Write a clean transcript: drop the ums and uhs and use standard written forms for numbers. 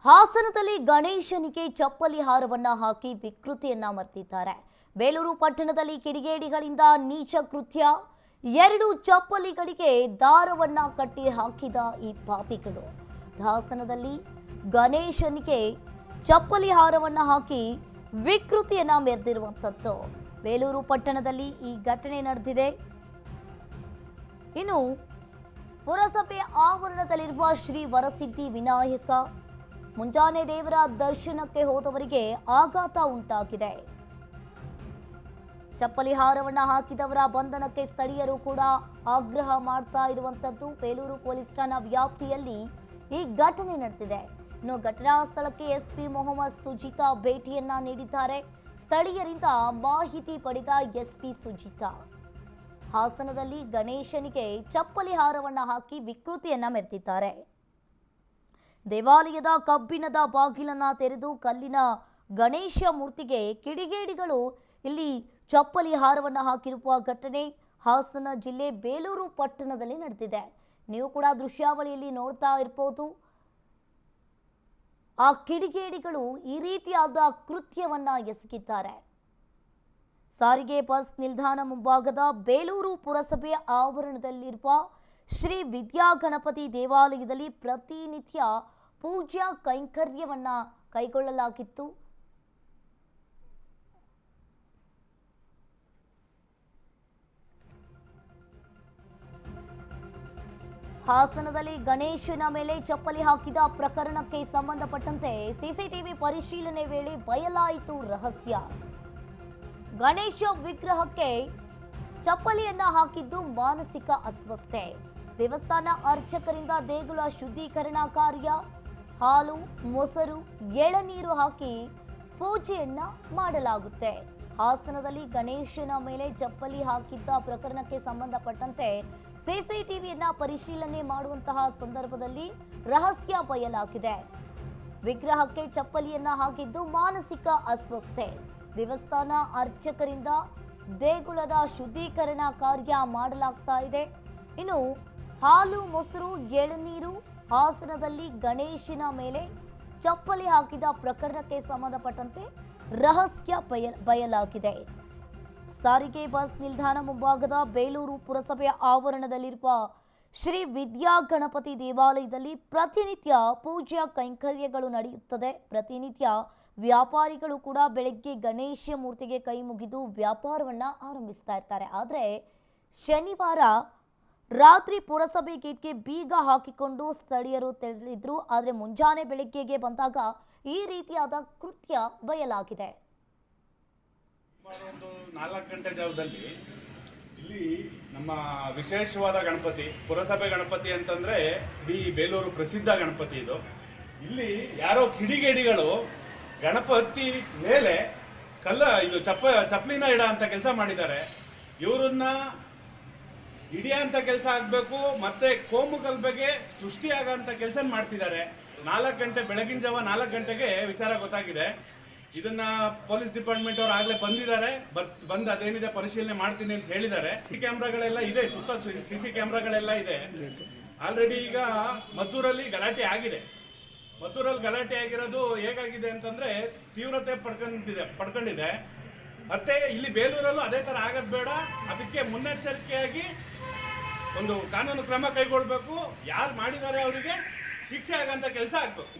ಹಾಸನದಲ್ಲಿ ಗಣೇಶನಿಗೆ ಚಪ್ಪಲಿ ಹಾರವನ್ನ ಹಾಕಿ ವಿಕೃತಿಯನ್ನ ಮರ್ತಿದ್ದಾರೆ. ಬೇಲೂರು ಪಟ್ಟಣದಲ್ಲಿ ಕಿಡಿಗೇಡಿಗಳಿಂದ ನೀಚ ಕೃತ್ಯ. 2 ಚಪ್ಪಲಿಗಳಿಗೆ ದಾರವನ್ನ ಕಟ್ಟಿ ಹಾಕಿದ ಈ ಪಾಪಿಗಳು ಹಾಸನದಲ್ಲಿ ಗಣೇಶನಿಗೆ ಚಪ್ಪಲಿ ಹಾರವನ್ನ ಹಾಕಿ ವಿಕೃತಿಯನ್ನ ಮೆರೆದಿರುವಂತದ್ದು. ಬೇಲೂರು ಪಟ್ಟಣದಲ್ಲಿ ಈ ಘಟನೆ ನಡೆದಿದೆ. ಇನ್ನು ಪುರಸಭೆ ಆವರಣದಲ್ಲಿರುವ ಶ್ರೀ ವರಸಿದ್ಧಿ ವಿನಾಯಕ ಮುಂಜಾನೆ ದೇವರ ದರ್ಶನಕ್ಕೆ ಹೋದವರಿಗೆ ಆಘಾತ ಉಂಟಾಗಿದೆ. ಚಪ್ಪಲಿ ಹಾರವನ್ನ ಹಾಕಿದವರ ಬಂಧನಕ್ಕೆ ಸ್ಥಳೀಯರು ಕೂಡ ಆಗ್ರಹ ಮಾಡ್ತಾ ಇರುವಂತದ್ದು. ಬೇಲೂರು ಪೊಲೀಸ್ ಠಾಣಾ ವ್ಯಾಪ್ತಿಯಲ್ಲಿ ಈ ಘಟನೆ ನಡೆದಿದೆ. ಇನ್ನು ಘಟನಾ ಸ್ಥಳಕ್ಕೆ ಎಸ್ಪಿ ಮೊಹಮ್ಮದ್ ಸುಜಿತಾ ಭೇಟಿಯನ್ನ ನೀಡಿದ್ದಾರೆ. ಸ್ಥಳೀಯರಿಂದ ಮಾಹಿತಿ ಪಡೆದ ಎಸ್ಪಿ ಸುಜಿತಾ ಹಾಸನದಲ್ಲಿ ಗಣೇಶನಿಗೆ ಚಪ್ಪಲಿ ಹಾರವನ್ನ ಹಾಕಿ ವಿಕೃತಿಯನ್ನ ಮೆರೆದಿದ್ದಾರೆ. ದೇವಾಲಯದ ಕಬ್ಬಿಣದ ಬಾಗಿಲನ್ನ ತೆರೆದು ಕಲ್ಲಿನ ಗಣೇಶ ಮೂರ್ತಿಗೆ ಕಿಡಿಗೇಡಿಗಳು ಇಲ್ಲಿ ಚಪ್ಪಲಿ ಹಾರವನ್ನ ಹಾಕಿರುವ ಘಟನೆ ಹಾಸನ ಜಿಲ್ಲೆ ಬೇಲೂರು ಪಟ್ಟಣದಲ್ಲಿ ನಡೆದಿದೆ. ನೀವು ಕೂಡ ದೃಶ್ಯಾವಳಿಯಲ್ಲಿ ನೋಡ್ತಾ ಇರಬಹುದು. ಆ ಕಿಡಿಗೇಡಿಗಳು ಈ ರೀತಿಯಾದ ಕೃತ್ಯವನ್ನ ಎಸಗಿದ್ದಾರೆ. ಸಾರಿಗೆ ಬಸ್ ನಿಲ್ದಾಣ ಮುಂಭಾಗದ ಬೇಲೂರು ಪುರಸಭೆಯ ಆವರಣದಲ್ಲಿರುವ ಶ್ರೀ ವಿದ್ಯಾಗಣಪತಿ ದೇವಾಲಯದಲ್ಲಿ ಪ್ರತಿನಿತ್ಯ ಪೂಜಾ ಕೈಂಕರ್ಯವನ್ನ ಕೈಗೊಳ್ಳಲಾಗಿತ್ತು. ಹಾಸನದಲ್ಲಿ ಗಣೇಶನ ಮೇಲೆ ಚಪ್ಪಲಿ ಹಾಕಿದ ಪ್ರಕರಣಕ್ಕೆ ಸಂಬಂಧಪಟ್ಟಂತೆ ಸಿಸಿಟಿವಿ ಪರಿಶೀಲನೆ ವೇಳೆ ಬಯಲಾಯಿತು ರಹಸ್ಯ. ಗಣೇಶ ವಿಗ್ರಹಕ್ಕೆ ಚಪ್ಪಲಿಯನ್ನ ಹಾಕಿದ್ದು ಮಾನಸಿಕ ಅಸ್ವಸ್ಥೆ. ದೇವಸ್ಥಾನ ಅರ್ಚಕರಿಂದ ದೇಗುಲ ಶುದ್ಧೀಕರಣ ಕಾರ್ಯ, ಹಾಲು, ಮೊಸರು, ಎಳನೀರು ಹಾಕಿ ಪೂಜೆಯನ್ನ ಮಾಡಲಾಗುತ್ತೆ. ಹಾಸನದಲ್ಲಿ ಗಣೇಶನ ಮೇಲೆ ಚಪ್ಪಲಿ ಹಾಕಿದ್ದ ಪ್ರಕರಣಕ್ಕೆ ಸಂಬಂಧಪಟ್ಟಂತೆ ಸಿಸಿಟಿವಿಯನ್ನ ಪರಿಶೀಲನೆ ಮಾಡುವಂತಹ ಸಂದರ್ಭದಲ್ಲಿ ರಹಸ್ಯ ಬಯಲಾಗಿದೆ. ವಿಗ್ರಹಕ್ಕೆ ಚಪ್ಪಲಿಯನ್ನ ಹಾಕಿದ್ದು ಮಾನಸಿಕ ಅಸ್ವಸ್ಥೆ. ದೇವಸ್ಥಾನ ಅರ್ಚಕರಿಂದ ದೇಗುಲದ ಶುದ್ಧೀಕರಣ ಕಾರ್ಯ ಮಾಡಲಾಗ್ತಾ ಇದೆ. ಇನ್ನು ಹಾಲು, ಮೊಸರು, ಎಳನೀರು ಹಾಸನದಲ್ಲಿ ಗಣೇಶನ ಮೇಲೆ ಚಪ್ಪಲಿ ಹಾಕಿದ ಪ್ರಕರಣಕ್ಕೆ ಸಂಬಂಧಪಟ್ಟಂತೆ ರಹಸ್ಯ ಬಯಲಾಗಿದೆ. ಸಾರಿಗೆ ಬಸ್ ನಿಲ್ದಾಣ ಮುಂಭಾಗದ ಬೇಲೂರು ಪುರಸಭೆಯ ಆವರಣದಲ್ಲಿರುವ ಶ್ರೀ ವಿದ್ಯಾಗಣಪತಿ ದೇವಾಲಯದಲ್ಲಿ ಪ್ರತಿನಿತ್ಯ ಪೂಜಾ ಕೈಂಕರ್ಯಗಳು ನಡೆಯುತ್ತದೆ. ಪ್ರತಿನಿತ್ಯ ವ್ಯಾಪಾರಿಗಳು ಕೂಡ ಬೆಳಗ್ಗೆ ಗಣೇಶ ಮೂರ್ತಿಗೆ ಕೈ ಮುಗಿದು ವ್ಯಾಪಾರವನ್ನ ಆರಂಭಿಸ್ತಾ ಇರ್ತಾರೆ. ಆದರೆ ಶನಿವಾರ ರಾತ್ರಿ ಪುರಸಭೆ ಗೇಟ್ಗೆ ಬೀಗ ಹಾಕಿಕೊಂಡು ಸ್ಥಳೀಯರು ತೆರಳಿದ್ರು. ಆದರೆ ಮುಂಜಾನೆ ಬೆಳಗ್ಗೆಗೆ ಬಂದಾಗ ಈ ರೀತಿಯಾದ ಕೃತ್ಯ ಬಯಲಾಗಿದೆ. ಒಂದು 4 ಗಂಟೆ ಜಾವದಲ್ಲಿ ಇಲ್ಲಿ ನಮ್ಮ ವಿಶೇಷವಾದ ಗಣಪತಿ, ಪುರಸಭೆ ಗಣಪತಿ ಅಂತಂದ್ರೆ ಇಡೀ ಬೇಲೂರು ಪ್ರಸಿದ್ಧ ಗಣಪತಿ ಇದು. ಇಲ್ಲಿ ಯಾರೋ ಕಿಡಿಗೇಡಿಗಳು ಗಣಪತಿ ಮೇಲೆ ಚಪ್ಪಲಿನ ಇಡ ಅಂತ ಕೆಲಸ ಮಾಡಿದ್ದಾರೆ. ಇವರನ್ನ ಹಿಡಿಯಂತ ಕೆಲಸ ಆಗ್ಬೇಕು, ಮತ್ತೆ ಕೋಮು ಕಲ್ಬೆಗೆ ಸೃಷ್ಟಿಯಾಗಂತ ಕೆಲಸ ಮಾಡ್ತಿದ್ದಾರೆ. 4 ಗಂಟೆ ಬೆಳಗಿನ ಜಾವ 4 ಗಂಟೆಗೆ ವಿಚಾರ ಗೊತ್ತಾಗಿದೆ. ಇದನ್ನ ಪೊಲೀಸ್ ಡಿಪಾರ್ಟ್ಮೆಂಟ್ ಅವರು ಆಗ್ಲೇ ಬಂದಿದ್ದಾರೆ. ಬಂದು ಅದೇನಿದೆ ಪರಿಶೀಲನೆ ಮಾಡ್ತೀನಿ ಅಂತ ಹೇಳಿದ್ದಾರೆ. ಸಿಸಿ ಕ್ಯಾಮ್ರಾಗಳೆಲ್ಲ ಇದೆ, ಸುತ್ತ ಸಿಸಿ ಕ್ಯಾಮ್ರಾಗಳೆಲ್ಲ ಇದೆ. ಆಲ್ರೆಡಿ ಈಗ ಮದ್ದೂರಲ್ಲಿ ಗಲಾಟೆ ಆಗಿದೆ. ಮದ್ದೂರಲ್ಲಿ ಗಲಾಟೆ ಆಗಿರೋದು ಹೇಗಾಗಿದೆ ಅಂತಂದ್ರೆ ತೀವ್ರತೆ ಪಡ್ಕೊಂಡಿದೆ. ಮತ್ತೆ ಇಲ್ಲಿ ಬೇಲೂರಲ್ಲೂ ಅದೇ ತರ ಆಗದ್ ಬೇಡ. ಅದಕ್ಕೆ ಮುನ್ನೆಚ್ಚರಿಕೆಯಾಗಿ ಒಂದು ಕಾನೂನು ಕ್ರಮ ಕೈಗೊಳ್ಬೇಕು. ಯಾರು ಮಾಡಿದ್ದಾರೆ ಅವರಿಗೆ ಶಿಕ್ಷೆ ಆಗಂತ ಕೆಲಸ ಆಗ್ಬೇಕು.